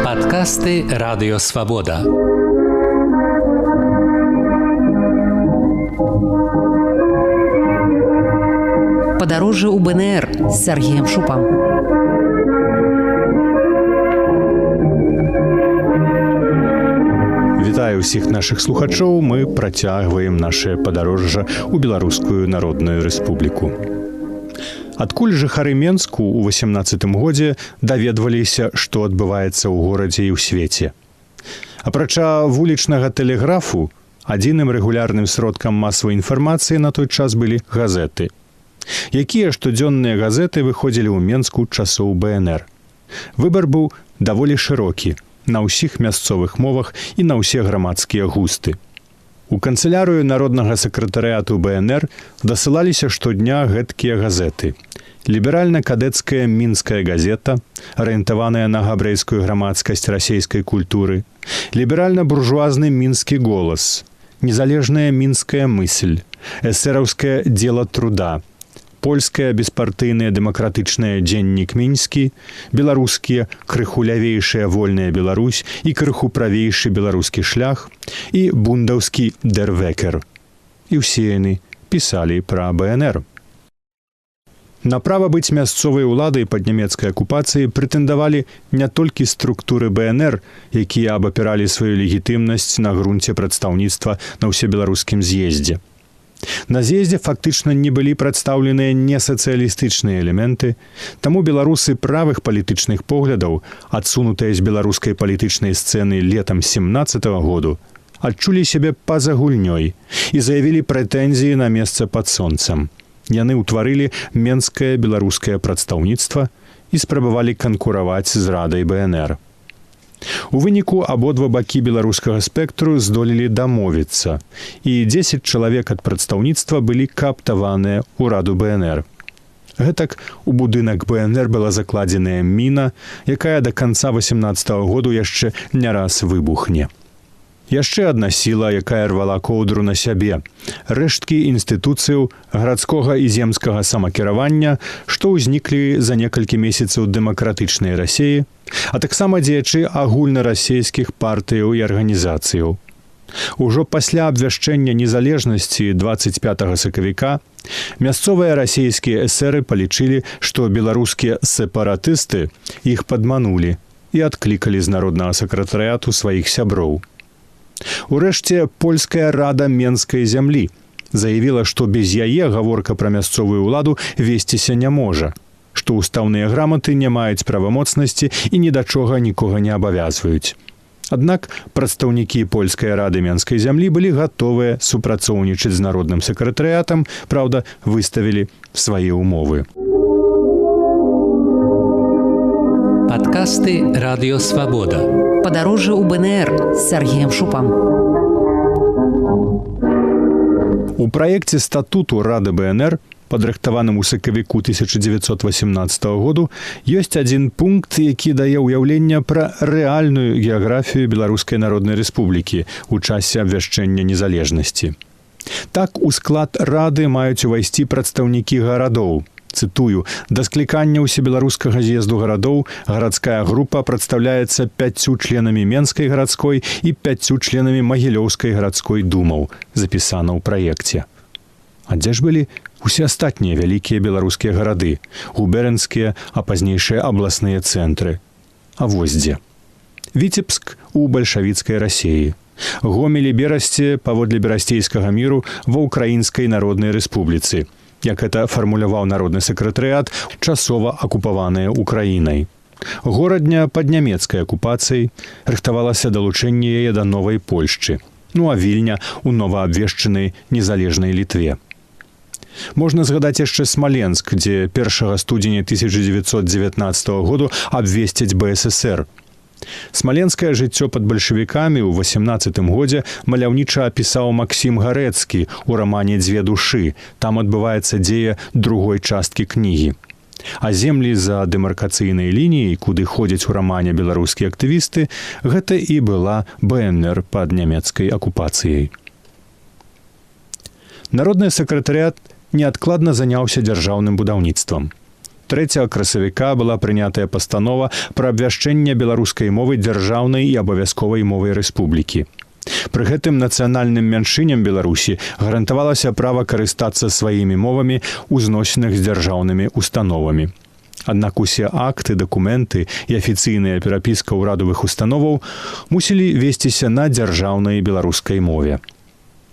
Падкасты Радыё Свабода. Падарожжа ў БНР з Сергеем Шупам. Вітаю ўсіх нашых слухачоў. Мы працягваем наше падарожжа ў Беларускую Народную Рэспубліку. Адкуль жыхары Менску ў 18 годзе даведваліся, што адбываецца ў горадзе і ў свеце. Апрача вулічнага тэлеграфу, адзіным рэгулярным сродкам масавай інфармацыі на той час былі газеты. Якія штодзённыя газеты выходзілі ў Менску часоў БНР. Выбар быў даволі шырокі на ўсіх мясцовых мовах і на ўсе грамадскія густы. У канцылярыю народнага сакратарыяту БНР дасылаліся штодня гэткія газеты. Ліберальна-кадэцкая мінская газета, арыентаваная на габрэйскую грамадскасць расейскай культуры, ліберальна-буржуазны мінскі голас, незалежная мінская мысль, эсэраўскае дзела труда, польская беспартыйная дэмакратычная дзеннік мінскі, беларускія крыху лявейшая вольная Беларусь і крыху правейшы беларускі шлях і бундаўскі дер Векер. І ўсе яны пісалі пра БНР. На права быць мясцовай уладай пад нямецкай акупацыяй прэтэндавалі не толькі структуры БНР, якія абапіралі сваю легітымнасць на грунце прадстаўніцтва на ўсебеларускім з'ездзе. На з'ездзе фактычна не былі прадстаўленыя несацыялістычныя элементы, таму беларусы правых палітычных поглядаў, адсунутыя з беларускай палітычнай сцэны летам 17-го году, адчулі сябе па-за гульнёй і заявілі прэтэнзіі на месца пад сонцам. Яны ўтварылі менскае беларускае прадстаўніцтва і спрабавалі канкураваць з радай БНР. У выніку абодва бакі беларускага спектру здолелі дамовіцца, і 10 чалавек ад прадстаўніцтва былі кааптаваныя ў раду БНР. Гэтак у будынак БНР была закладзеная міна, якая да канца 18-го году яшчэ не раз выбухне. Яшчэ адна сіла, якая рвала коўдру на сябе. Рэшткі інстытуцыяў гарадскога і земскага самакіравання, што ўзніклі за некалькі месяцаў дэмакратычнай Расіі, а таксама дзеячы агульнарасейскіх партыяў і арганізацыяў. Ужо пасля абвяшчэння незалежнасці 25 сакавіка мясцовыя расейскія эсэры палічылі, што беларускія сепаратысты іх падманулі і адклікалі з народнага сакратарыяту сваіх сяброў. Урэшце, польская рада Менскай зямлі заявіла, што без яе гаворка пра мясцовую ўладу весціся не можа, што ўстаўныя граматы не маюць правамоцнасці і ні да чога нікога не абавязваюць. Аднак прадстаўнікі польскай рады Менскай зямлі былі гатовыя супрацоўнічаць з народным сакратарыятам, праўда, выставілі свае ўмовы. Падкасты Радыё Свабода. Падарожжа ў БНР з Сергеем Шупам. У праекце статуту Рады БНР, падрыхтаваным у сакавіку 1918 году, ёсць адзін пункт, які дае ўяўленне пра рэальную геаграфію Беларускай Народнай Рэспублікі ў часе абвяшчэння незалежнасці. Так, у склад Рады маюць увайсці прадстаўнікі гарадоў. Цытую, да склікання ўсебеларускага з'езду гарадоў гарадская група прадстаўляецца 5 членамі Менскай гарадской і 5 членамі Магілёўскай гарадской думаў, запісана ў праекце. А дзе ж былі усе астатнія вялікія беларускія гарады, губернскія, а пазнейшыя абласныя цэнтры? А вось дзе. Віцебск у бальшавіцкай Расіі. Гомель і Берасце паводле берасцейскага міру ва Ўкраінскай Народнай Рэспубліцы, як это фармуляваў народны сакратарыят, часова акупаваная Украінай. Горадня пад нямецкай акупацыяй, рыхтавалася далучэнне яе да новай Польшчы, а Вільня у новаабвешчанай незалежнай Літве. Можна згадаць яшчэ Смаленск, дзе 1 студзеня 1919 году абвесцяць БССР. Смаленскае жыццё пад бальшавікамі ў 18 годзе маляўніча апісаў Максім Гарэцкі ў рамане «Дзве душы». Там адбываецца дзея другой часткі кнігі. А землі за дэмаркацыйнай лініяй, куды ходзяць у рамане беларускія актывісты, гэта і была БНР пад нямецкай акупацыяй. Народны сакратарыят неадкладна заняўся дзяржаўным будаўніцтвам. 3 красавіка была прынятая пастанова пра абвяшчэнне беларускай мовы дзяржаўнай і абавязковай мовай рэспублікі. Пры гэтым нацыянальным мяншыням Беларусі гарантавалася права карыстацца сваімі мовамі ў зносінах з дзяржаўнымі установамі. Аднак усе акты, дакументы і афіцыйная перапіска ўрадавых установаў мусілі весціся на дзяржаўнай беларускай мове.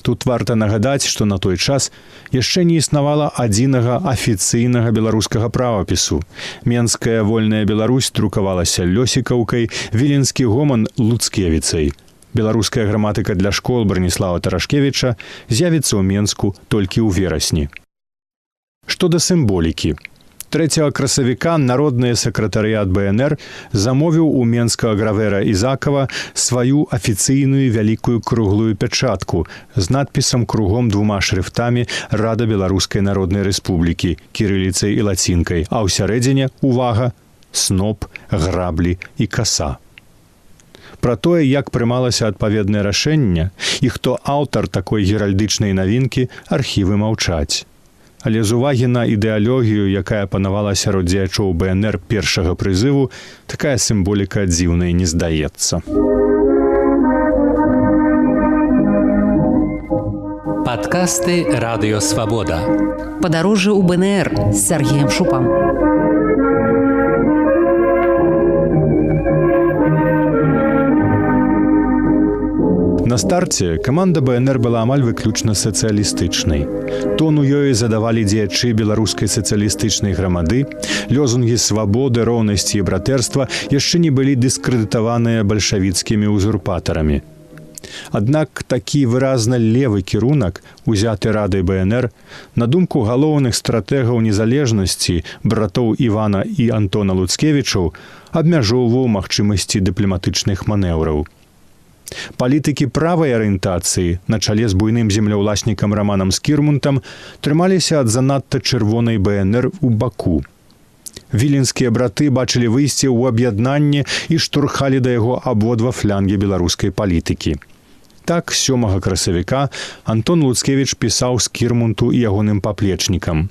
Тут варта нагадаць, што на той час яшчэ не існавала адзінага афіцыйнага беларускага правапісу. Менская вольная Беларусь друкавалася лёсікаўкай, віленскі гоман луцкевіцай. Беларуская граматыка для школ Браніслава Тарашкевіча з'явіцца ў Менску толькі ў верасні. Што да сімволікі. 3 красавіка народны сакратарыят БНР замовіў у менскага гравера Ізакава сваю афіцыйную вялікую круглую пячатку з надпісам кругом 2 шрыфтамі «Рада Беларускай Народнай Рэспублікі» кірыліцай і лацінкай, а ў сярэдзіне, увага, сноп, граблі і каса. Пра тое, як прымалася адпаведнае рашэнне і хто аўтар такой геральдычнай навінкі, архівы маўчаць. Але з увагі на ідэалогію, якая панавала сярод дзеячоў БНР першага прызыву, такая сімволіка дзіўнай не здаецца. Падкасты Радыё Свабода. Падарожжа ў БНР з Сергіем Шупам. На старце каманда БНР была амаль выключна сацыялістычнай. Тон у ёй задавалі дзеячы беларускай сацыялістычнай грамады, лёзунгі свабоды, роўнасці і братэрства яшчэ не былі дыскрэдытаваныя бальшавіцкімі узурпатарамі. Аднак такі выразна левы кірунак, узяты Радай БНР, на думку галоўных стратэгаў незалежнасці, братоў Івана і Антона Луцкевічаў, абмяжоўваў магчымасці дыпламатычных манеўраў. Палітыкі правай арыентацыі на чале з буйным земляўласнікам Раманам Скірмунтам трымаліся ад занадта чырвонай БНР у Баку. Віленскія браты бачылі выйсце ў аб'яднанне і штурхалі да яго абодва флянгі беларускай палітыкі. Так, 7 красавіка Антон Луцкевіч пісаў Скірмунту і ягоным паплечнікам.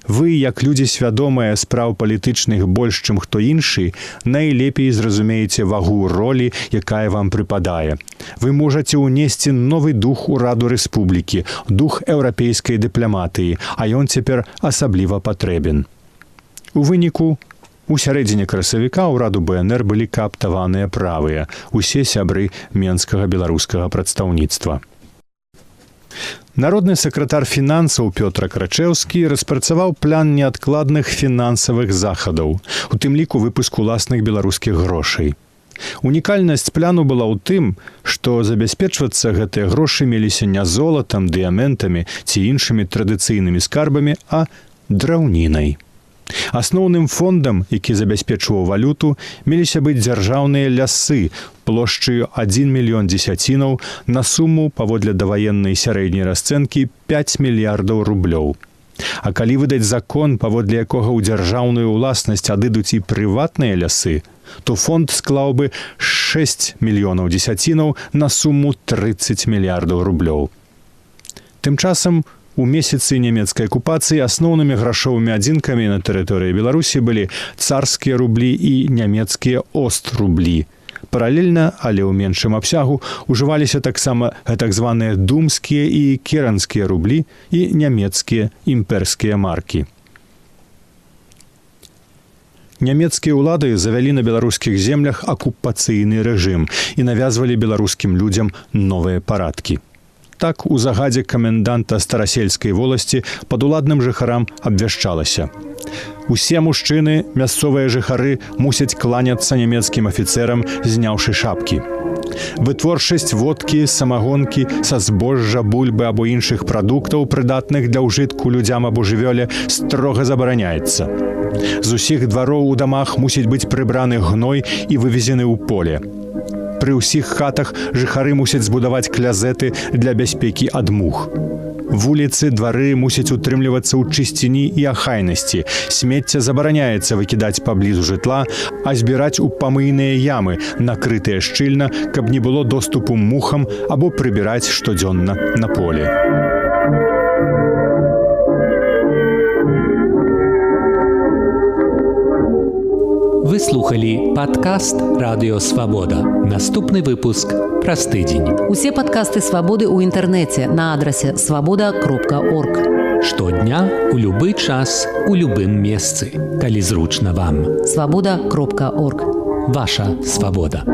Вы, як людзі свядомыя спраў палітычных больш, чым хто іншы, найлепей зразумееце вагу ролі, якая вам прыпадае. Вы можаце ўнесці новы дух у Раду Рэспублікі, дух еўрапейскай дыпламатыі, а ён цяпер асабліва патрэбен. У выніку, у сярэдзіне красавіка ў Раду БНР былі кааптаваныя правыя, усе сябры менскага беларускага прадстаўніцтва. Народны сакратар фінансаў Пётр Крачэўскі распрацаваў план неадкладных фінансавых захадаў, у тым ліку выпуск уласных беларускіх грошай. Унікальнасць пляну была ў тым, што забяспечвацца гэтыя грошы меліся не золатам, дыяментамі ці іншымі традыцыйнымі скарбамі, а драўнінай. Асноўным фондам, які забяспечваў валюту, меліся быць дзяржаўныя лясы плошчаю 1 мільён дзесяцінаў на суму, паводле даваеннай сярэдняй расцэнкі, 5 мільярдаў рублёў. А калі выдаць закон, паводле якога ў дзяржаўную ўласнасць адыдуць і прыватныя лясы, то фонд склаў бы 6 мільёнаў дзесяцінаў на суму 30 мільярдаў рублёў. Тым часам, у месяцы нямецкай акупацыі асноўнымі грашовымі адзінкамі на тэрыторыі Беларусі былі царскія рублі і нямецкія ост-рублі. Паралельна, але ў меншым абсягу, ужываліся таксама так званыя думскія і керанскія рублі і нямецкія імперскія маркі. Нямецкія ўлады завялі на беларускіх землях акупацыйны рэжым і навязвалі беларускім людзям новыя парадкі. Так, у загадзе каменданта Старасельскай воласці падуладным жыхарам абвяшчалася. Усе мужчыны, мясцовыя жыхары, мусяць кланяцца нямецкім афіцэрам, зняўшы шапкі. Вытворчасць водкі, самагонкі, са збожжа, бульбы або іншых прадуктаў, прыдатных для ўжытку людзям або жывёле, строга забараняецца. З усіх двароў у дамах мусіць быць прыбраны гной і вывезены ў поле. Пры ўсіх хатах жыхары мусяць збудаваць клязеты для бяспекі ад мух. Вуліцы, двары мусяць утрымлівацца ў чысціні і ахайнасці. Смецце забараняецца выкідаць паблізу жытла, а збіраць у памыйныя ямы, накрытыя шчыльна, каб не было доступу мухам або прыбіраць штодзённа на поле. Вы слухали падкаст Радыё Свабода. Наступны выпуск праз тыдзень. Усе падкасты свабоды ў інтэрнэце на адрасе свабода.орг. Штодня, у любы час, у любым месцы, калі зручна вам. Свабода.орг. Ваша свабода.